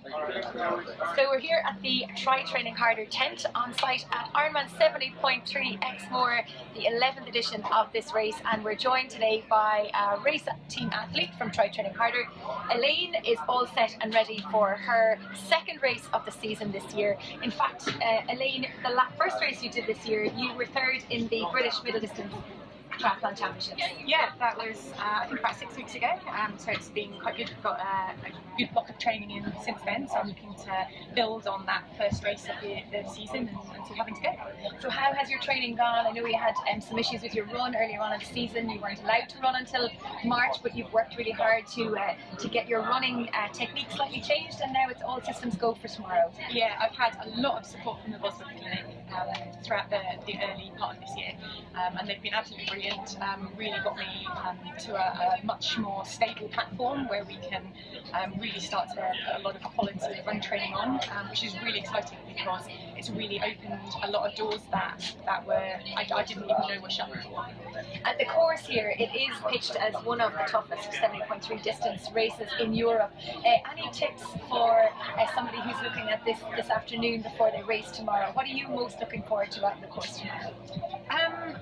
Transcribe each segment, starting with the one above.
So we're here at the Try Training Harder tent on site at Ironman 70.3 Exmoor, the 11th edition of this race, and we're joined today by a race team athlete from Try Training Harder. Elaine is all set and ready for her second race of the season this year. In fact, Elaine, the first race you did this year, you were third in the British Middle Distance Triathlon Championships. Yeah, that was I think about 6 weeks ago, so it's been quite good. We've got a good block of training in since then, so I'm looking to build on that first race of the season and see how things go. So how has your training gone? I know you had some issues with your run earlier on in the season. You weren't allowed to run until March, but you've worked really hard to get your running technique slightly changed, and now it's all systems go for tomorrow. Yeah, I've had a lot of support from the Bosworth Clinic throughout the early part of this year, and they've been absolutely brilliant. Really got me to a much more stable platform where we can really start to put a lot of quality run training on, which is really exciting because it's really opened a lot of doors that I didn't even know were shut before. And the course here, it is pitched as one of the toughest 70.3 distance races in Europe. Any tips for somebody who's looking at this afternoon before they race tomorrow? What are you most looking forward to out in the course tomorrow?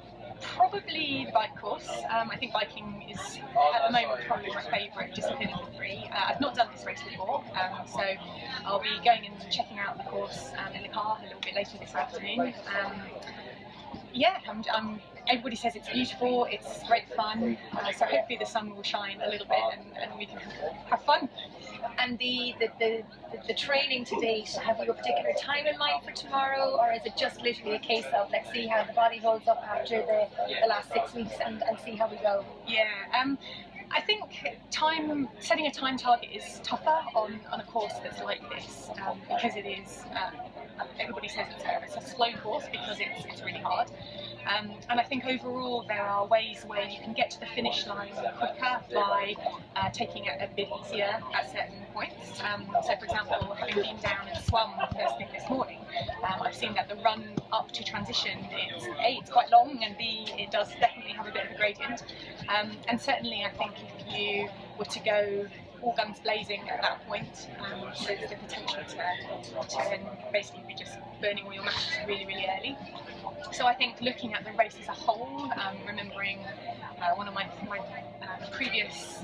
Probably the bike course. I think biking is at the moment probably my favourite discipline of the three. I've not done this race before, so I'll be going and checking out the course in the car a little bit later this afternoon. Yeah, everybody says it's beautiful, it's great fun, so hopefully the sun will shine a little bit and we can have fun. And the training to date, have you a particular time in mind for tomorrow, or is it just literally a case of let's see how the body holds up after the last 6 weeks and see how we go? Yeah, I think setting a time target is tougher on a course that's like this because it is, everybody says it's a slow course because it's really hard. And I think overall there are ways where you can get to the finish line quicker by taking it a bit easier at certain points. So for example, having been down and swum first thing this morning, I've seen that the run up to transition, it's quite long, and B, it does definitely have a bit of a gradient. And certainly I think if you were to go all guns blazing at that point, there's the potential to then basically be just burning all your matches really, really early. So I think looking at the race as a whole, remembering one of my previous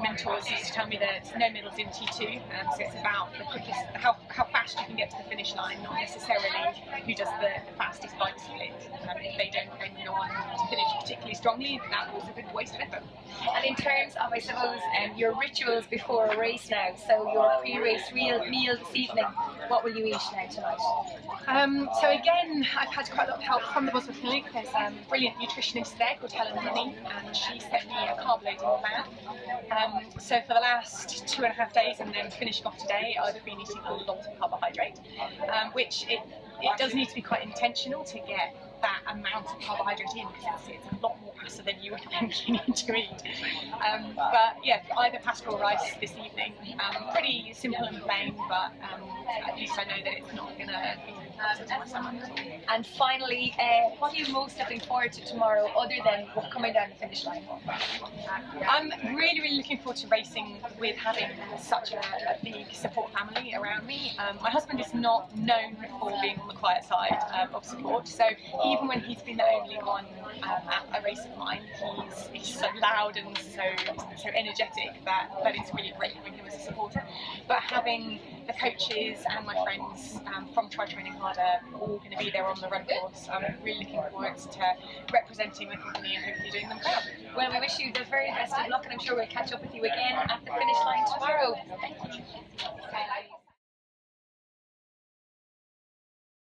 mentors used to tell me that no middles in T2, so it's about the quickest, how fast you can get to the finish line, not necessarily who does the fastest bike split. If they don't then go on to finish particularly strongly, that was a good waste of effort. And in terms of, I suppose, your rituals before a race now, so your pre-race meal this evening, what will you eat now tonight? So again, I've had quite a lot of help from the Bosworth Clinic. There's a brilliant nutritionist there called Helen Honey, and she sent me a carb loading plan. So for the last 2.5 days and then finishing off today, I've been eating a lot of carbohydrate, which it does need to be quite intentional to get that amount of carbohydrate in because it's a lot more pasta than you would think you need to eat. But yeah, either pasta or rice this evening. Pretty simple and plain, but at least I know that it's not going to be upsetting my stomach at all. And finally, what are you most looking forward to tomorrow other than coming down the finish line? I'm really, really looking forward to racing with having such a big support family around me. My husband is not known for being on the quiet side of support, so even when he's been the only one at a race of mine, he's so loud and so energetic that it's really great having him as a supporter. But having the coaches and my friends from Try Training Harder all going to be there on the run course, I'm really looking forward to representing the company and hopefully doing them proud. Well, we wish you the very best of luck, and I'm sure we'll catch up with you again at the finish